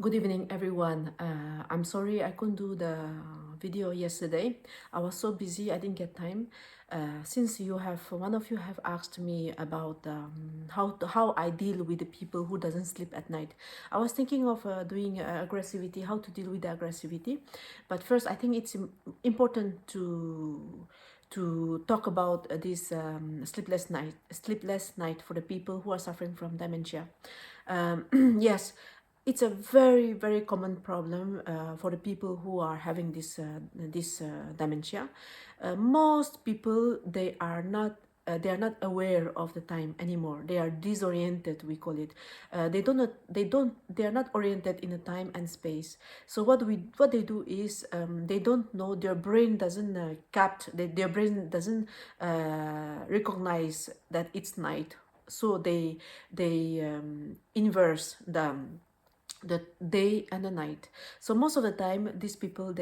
Good evening, everyone. I'm sorry I couldn't do the video yesterday. I was so busy, I didn't get time. Since one of you have asked me about how I deal with the people who doesn't sleep at night. I was thinking of doing aggressivity, how to deal with the aggressivity. But first, I think it's important to talk about this sleepless night for the people who are suffering from dementia. Yes, it's a very common problem for the people who are having this dementia. Most people they are not aware of the time anymore. They are disoriented, we call it. They are not oriented in a time and space. So what they do is they don't know, their brain doesn't their brain doesn't recognize that it's night. So they inverse the day and the night. So most of the time these people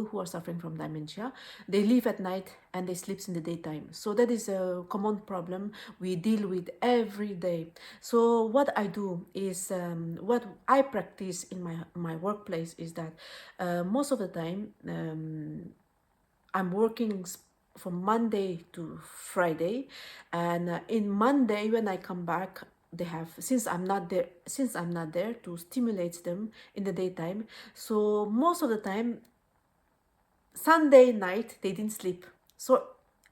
who are suffering from dementia, they live at night and they sleep in the daytime. So that is a common problem we deal with every day. So what I do is what I practice in my workplace is that most of the time I'm working from Monday to Friday, and in Monday when I come back, they have since I'm not there to stimulate them in the daytime. So most of the time, Sunday night they didn't sleep. So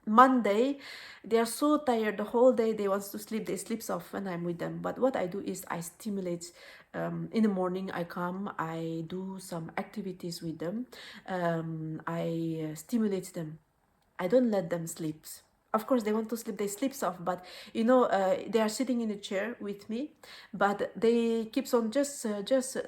Monday they are so tired the whole day, they want to sleep, they sleep off when I'm with them. But what I do is I stimulate. In the morning I come, I do some activities with them. I stimulate them. I don't let them sleep. Of course, they want to sleep, they sleep off, but they are sitting in a chair with me, but they keeps on just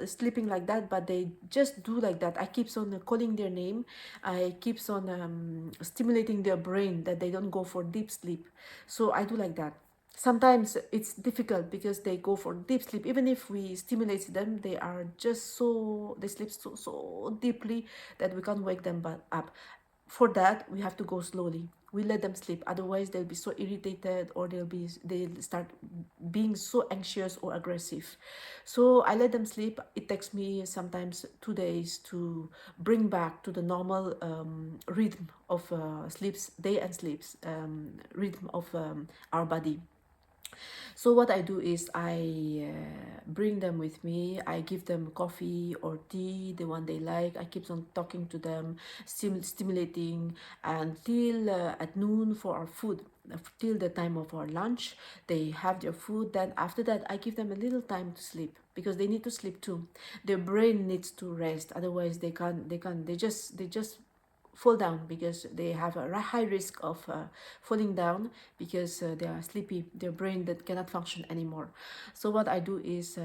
sleeping like that. But they just do like that. I keeps on calling their name. I keeps on stimulating their brain that they don't go for deep sleep. So I do like that. Sometimes it's difficult because they go for deep sleep. Even if we stimulate them, they sleep so deeply that we can't wake them up. For that, we have to go slowly. We let them sleep, otherwise they'll be so irritated, or they'll start being so anxious or aggressive. So I let them sleep. It takes me sometimes 2 days to bring back to the normal rhythm of sleeps, day and sleeps, rhythm of our body. So what I do is I bring them with me. I give them coffee or tea, the one they like. I keep on talking to them, stimulating until at noon for our food. Till the time of our lunch, they have their food. Then after that, I give them a little time to sleep because they need to sleep too. Their brain needs to rest. Otherwise, they can't. They can't. They just fall down because they have a high risk of falling down because they are sleepy, their brain that cannot function anymore. So what I do is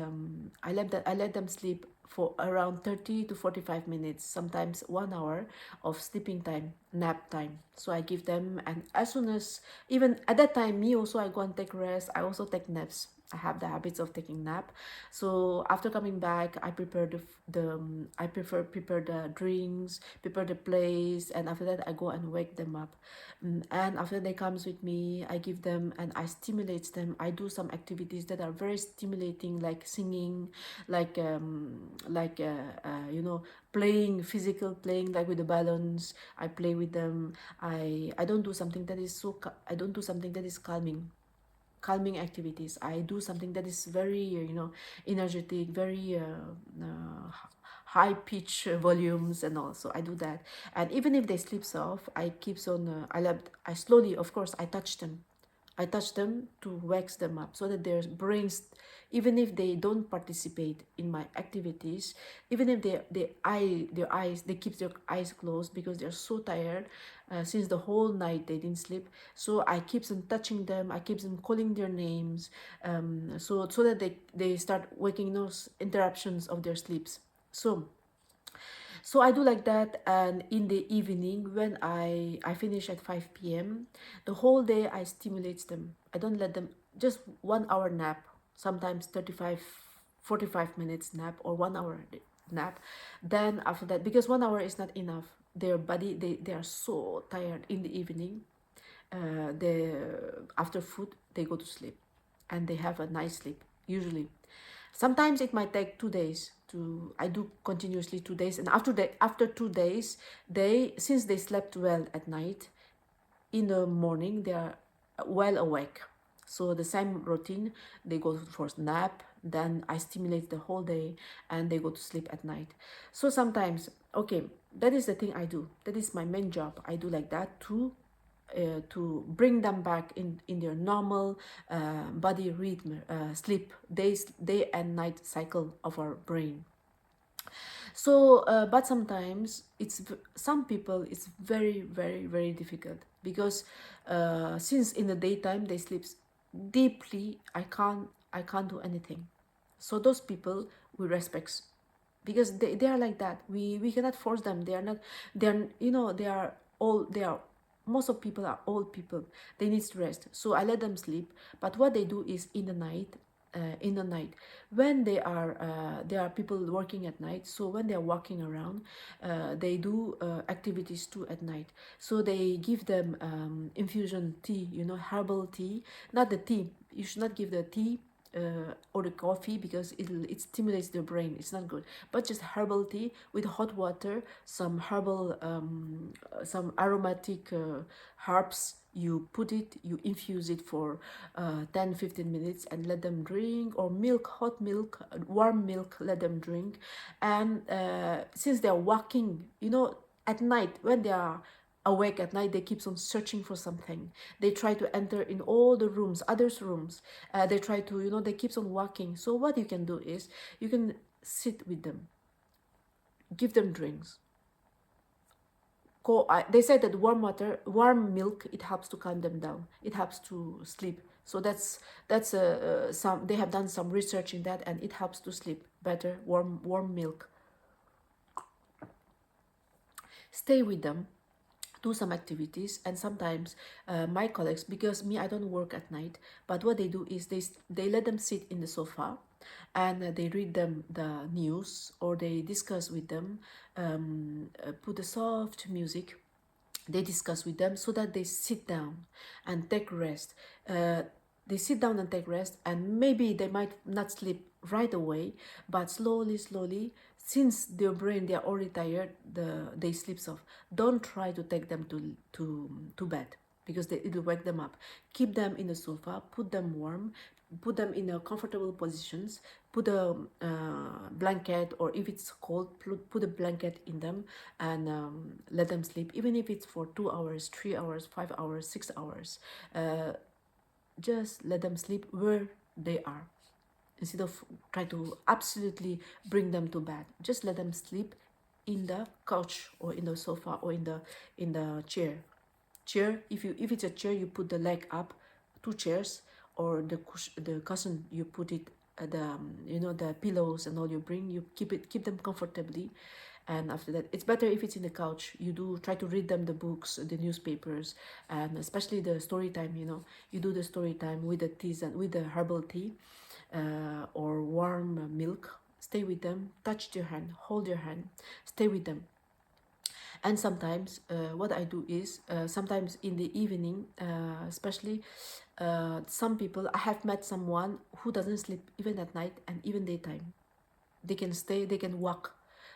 I let them sleep for around 30 to 45 minutes, sometimes 1 hour of sleeping time, nap time. So I give them, and as soon as, even at that time, me also, I go and take rest. I also take naps. I have the habits of taking nap. So after coming back, I prepare I prefer prepare the drinks, prepare the place, and after that I go and wake them up. And after they comes with me, I give them and I stimulate them. I do some activities that are very stimulating, like singing, like playing, physical playing, like with the balloons. I play with them. I don't do something that is I don't do something that is calming activities. I do something that is very energetic, very high pitch volumes and all. So I do that. And even if they sleeps off, I keeps on I slowly, of course, I touch them to wax them up so that their brains, even if they don't participate in my activities, even if they keep their eyes closed because they're so tired since the whole night they didn't sleep. So I keeps on touching them, I keeps on calling their names, so that they start waking those interruptions of their sleeps. So I do like that. And in the evening, when I finish at 5 p.m., the whole day I stimulate them. I don't let them, just 1 hour nap, sometimes 45 minutes nap, or 1 hour nap. Then after that, because 1 hour is not enough, their body, they are so tired in the evening. After food, they go to sleep and they have a nice sleep usually. Sometimes it might take 2 days I do continuously 2 days, and after 2 days, since they slept well at night, in the morning they are well awake. So the same routine, they go for nap, then I stimulate the whole day, and they go to sleep at night. So sometimes, okay, that is the thing I do, that is my main job. I do like that to bring them back in their normal body rhythm, sleep, day and night cycle of our brain. So but sometimes some people, it's very difficult, because since in the daytime they sleep deeply, I can't do anything. So those people we respect, because they are like that. We cannot force them. They are not, they're, they are all, they are, most of people are old people. They need to rest, so I let them sleep. But what they do is in the night, when there are people working at night, so when they are walking around, they do activities too at night. So they give them infusion tea, herbal tea. Not the tea, you should not give the tea or the coffee, because it stimulates the brain, it's not good. But just herbal tea with hot water, some herbal some aromatic herbs, you put it, you infuse it for 10-15 minutes, and let them drink. Or milk, hot milk, warm milk, let them drink. And since they're walking, at night, when they are awake at night, they keep on searching for something. They try to enter in all the rooms, others rooms. They try to, they keep on walking. So what you can do is, you can sit with them, give them drinks. They say that warm milk, it helps to calm them down, it helps to sleep. So that's some, they have done some research in that, and it helps to sleep better. Warm milk. Stay with them, do some activities. And sometimes my colleagues, because me, I don't work at night, but what they do is they let them sit in the sofa, and they read them the news, or they discuss with them, put a soft music, they discuss with them, so that they sit down and take rest. They sit down and take rest, and maybe they might not sleep right away, but slowly, since their brain, they are already tired, they sleep off. Don't try to take them to bed, because it'll wake them up. Keep them in the sofa, put them warm, put them in a comfortable positions, put a blanket, or if it's cold, put a blanket in them, and let them sleep, even if it's for 2 hours, 3 hours, 5 hours, 6 hours. Just let them sleep where they are, instead of try to absolutely bring them to bed. Just let them sleep in the couch, or in the sofa, or in the chair. If it's a chair, you put the leg up, 2 chairs, or the cushion, you put it the pillows and all, you bring, you keep them comfortably. And after that, it's better if it's in the couch. You do try to read them the books, the newspapers, and especially the story time. You do the story time with the teas, and with the herbal tea, or warm milk. Stay with them, touch their hand, hold their hand, stay with them. And sometimes what I do is, sometimes in the evening, especially, some people, I have met someone who doesn't sleep even at night and even daytime. They can walk,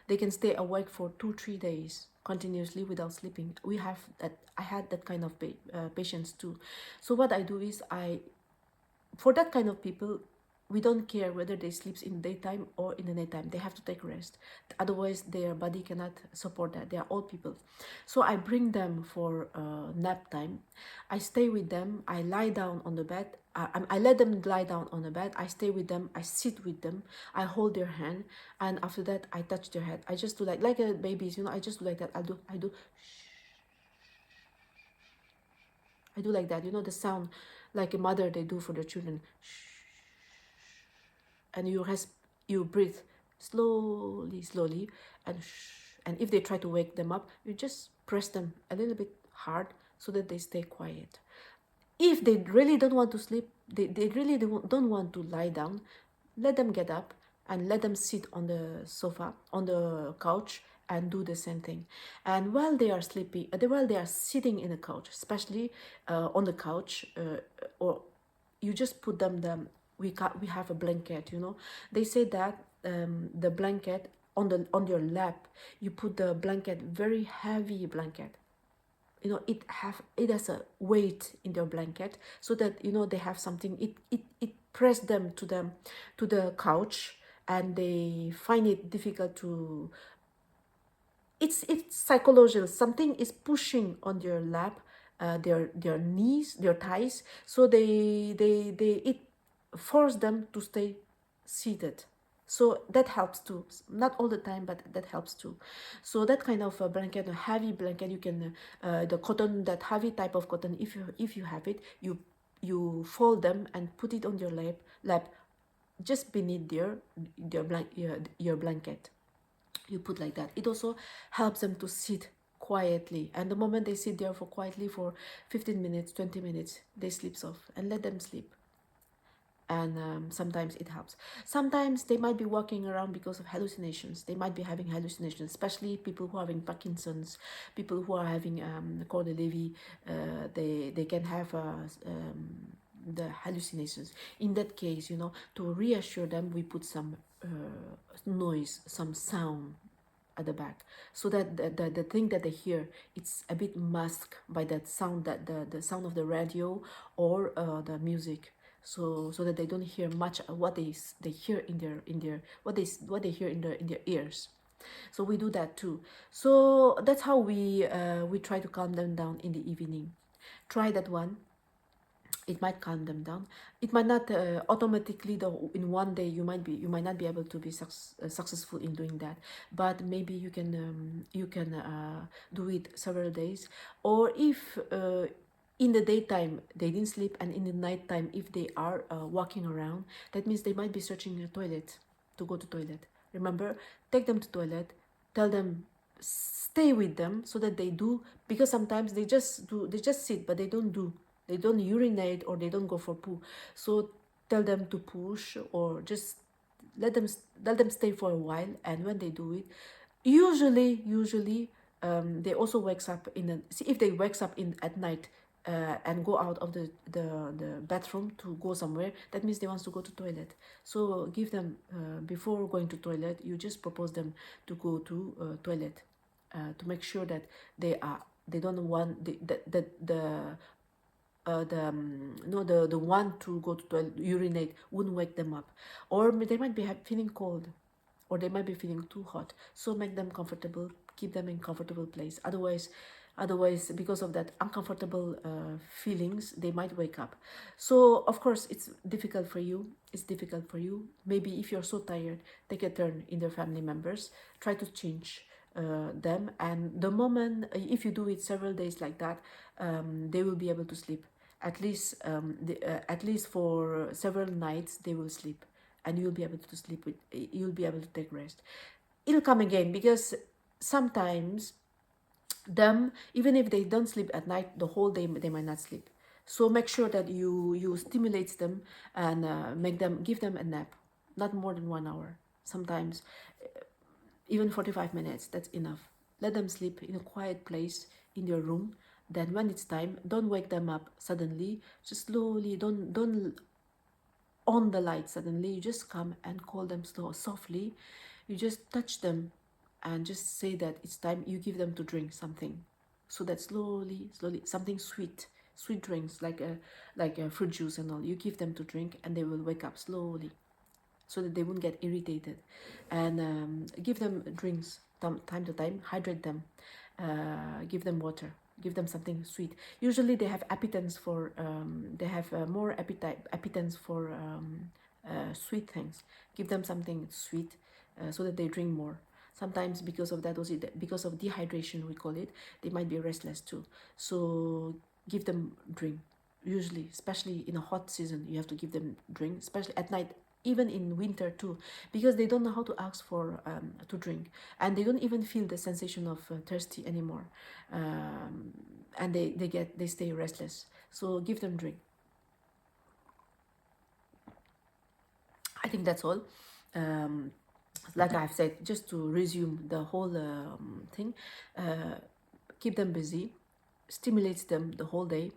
they can stay awake for 2-3 days continuously without sleeping. I had that kind of patients too. So what I do is, for that kind of people, we don't care whether they sleep in daytime or in the nighttime. They have to take rest, otherwise their body cannot support that. They are old people. So I bring them for nap time. I stay with them, I lie down on the bed. I let them lie down on the bed, I stay with them, I sit with them, I hold their hand, and after that I touch their head. I just do like a babies, I just do like that. I do like that, the sound like a mother they do for their children. And you breathe slowly, and and if they try to wake them up, you just press them a little bit hard, so that they stay quiet. If they really don't want to sleep, they really don't want to lie down, let them get up, and let them sit on the sofa, on the couch, and do the same thing. And while they are sleeping, while they are sitting in the couch, especially on the couch, or you just put them we have a blanket. They say that the blanket on your lap. You put the blanket, very heavy blanket. It has a weight in their blanket, so that they have something. It press them to the couch, and they find it difficult to. It's psychological. Something is pushing on their lap, their knees, their thighs. So they it force them to stay seated. So that helps too. Not all the time, but that helps too. So that kind of a blanket, a heavy blanket, you can the cotton, that heavy type of cotton. If you have it, you fold them and put it on your lap, just beneath your blanket. You put like that. It also helps them to sit quietly, and the moment they sit there for quietly for 15 minutes, 20 minutes, they sleep off, and let them sleep. And sometimes it helps. Sometimes they might be walking around because of hallucinations. They might be having hallucinations, especially people who are having Parkinson's, people who are having Corps de Levy. They can have the hallucinations. In that case, to reassure them, we put some noise, some sound at the back, so that the thing that they hear, it's a bit masked by that sound, that the sound of the radio or the music, so that they don't hear much what they hear in their what they hear in their ears. So we do that too. So that's how we try to calm them down in the evening. Try that one. It might calm them down. It might not automatically, though, in one day you might not be able to be successful in doing that, but maybe you can do it several days. Or if in the daytime they didn't sleep, and in the nighttime if they are walking around, that means they might be searching a toilet, to go to toilet. Remember, take them to toilet, tell them, stay with them, so that they do, because sometimes they just sit, but they don't urinate, or they don't go for poo. So tell them to push, or just let them stay for a while. And when they do it, usually they also wakes up see, if they wakes up in at night and go out of the bathroom to go somewhere, that means they wants to go to toilet. So give them, before going to toilet, you just propose them to go to toilet, to make sure that they don't want the one to go to toilet, urinate, wouldn't wake them up. Or they might be feeling cold, or they might be feeling too hot. So make them comfortable, keep them in comfortable place. Otherwise, because of that uncomfortable feelings, they might wake up. So of course it's difficult for you. Maybe if you're so tired, take a turn in their family members, try to change them. And the moment, if you do it several days like that, they will be able to sleep. At least for several nights they will sleep, and you'll be able to you'll be able to take rest. It'll come again, because sometimes them, even if they don't sleep at night, the whole day they might not sleep. So make sure that you stimulate them, and give them a nap, not more than 1 hour. Sometimes even 45 minutes, that's enough. Let them sleep in a quiet place in your room. Then when it's time, don't wake them up suddenly. Just slowly, don't on the light suddenly. You just come and call them softly. You just touch them and just say that it's time. You give them to drink something, so that slowly something sweet drinks, like a fruit juice and all. You give them to drink, and they will wake up slowly, so that they won't get irritated. And give them drinks time to time. Hydrate them. Give them water. Give them something sweet. Usually they have appetence for they have more appetence for sweet things. Give them something sweet, so that they drink more. Sometimes because of that, also because of dehydration, we call it, they might be restless too. So give them drink. Usually, especially in a hot season, you have to give them drink, especially at night, even in winter too, because they don't know how to ask for to drink, and they don't even feel the sensation of thirsty anymore. And they stay restless. So give them drink. I think that's all. Like I've said, just to resume the whole thing, keep them busy, stimulates them the whole day.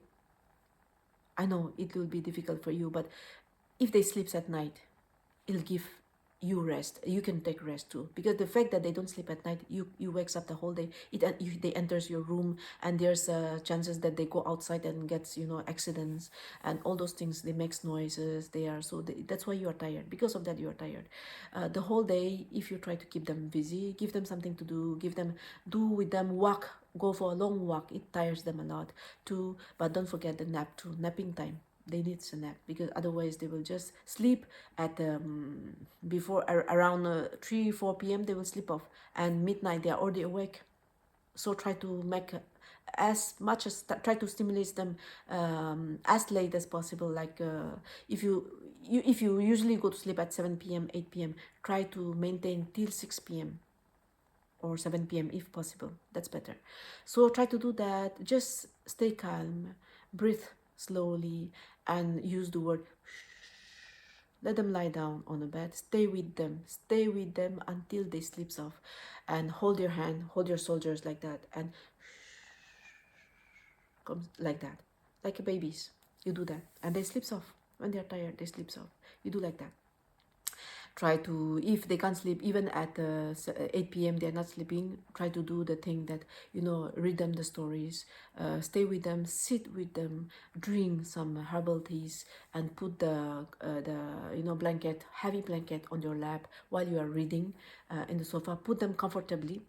I know it will be difficult for you, but if they sleep at night, it'll give you rest. You can take rest too, because the fact that they don't sleep at night, you wakes up the whole day. They enters your room, and there's chances that they go outside and gets, you know, accidents and all those things. They makes noises. That's why you are tired. Because of that, you are tired the whole day. If you try to keep them busy, give them something to do, do with them, walk, go for a long walk. It tires them a lot too. But don't forget the nap too. Napping time, they need a nap, because otherwise they will just sleep at around 3 4 p.m. they will sleep off, and midnight they are already awake. So try to make as much as try to stimulate them as late as possible. Like if if you usually go to sleep at 7 p.m 8 p.m, try to maintain till 6 p.m or 7 p.m. if possible. That's better. So try to do that. Just stay calm, breathe slowly, and use the word. Let them lie down on the bed. Stay with them. Stay with them until they sleeps off, and hold your hand, hold your shoulders like that, and comes like that, like babies. You do that, and they sleeps off. When they're tired, they sleeps off. You do like that. Try to, if they can't sleep even at 8 p.m, they're not sleeping, try to do the thing that, you know, read them the stories, stay with them, sit with them, drink some herbal teas, and put the you know, blanket, heavy blanket on your lap while you are reading in the sofa. Put them comfortably.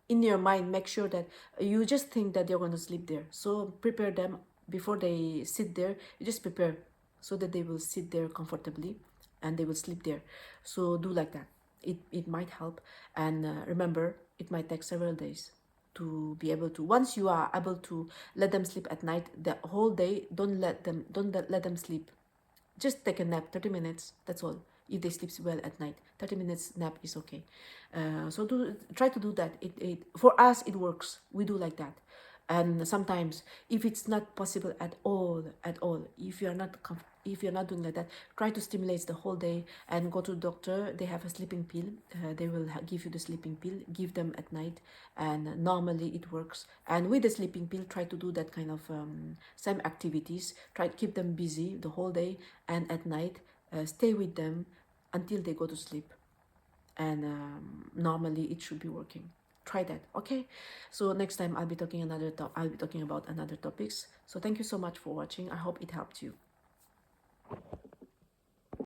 In your mind, make sure that you just think that they're going to sleep there, so prepare them before they sit there. You just prepare so that they will sit there comfortably and they will sleep there. So do like that. It might help. And remember, it might take several days to be able to, once you are able to let them sleep at night, the whole day, don't let them sleep. Just take a nap, 30 minutes, that's all. If they sleep well at night, 30 minutes nap is okay. So try to do that. For us it works. We do like that. And sometimes, if it's not possible at all, if you're not doing like that, try to stimulate the whole day and go to the doctor. They have a sleeping pill. They will give you the sleeping pill, give them at night, and normally it works. And with the sleeping pill, try to do that kind of same activities. Try to keep them busy the whole day, and at night stay with them until they go to sleep. And normally it should be working. Try that. Okay, so next time I'll be talking about another topics. So thank you so much for watching. I hope it helped you.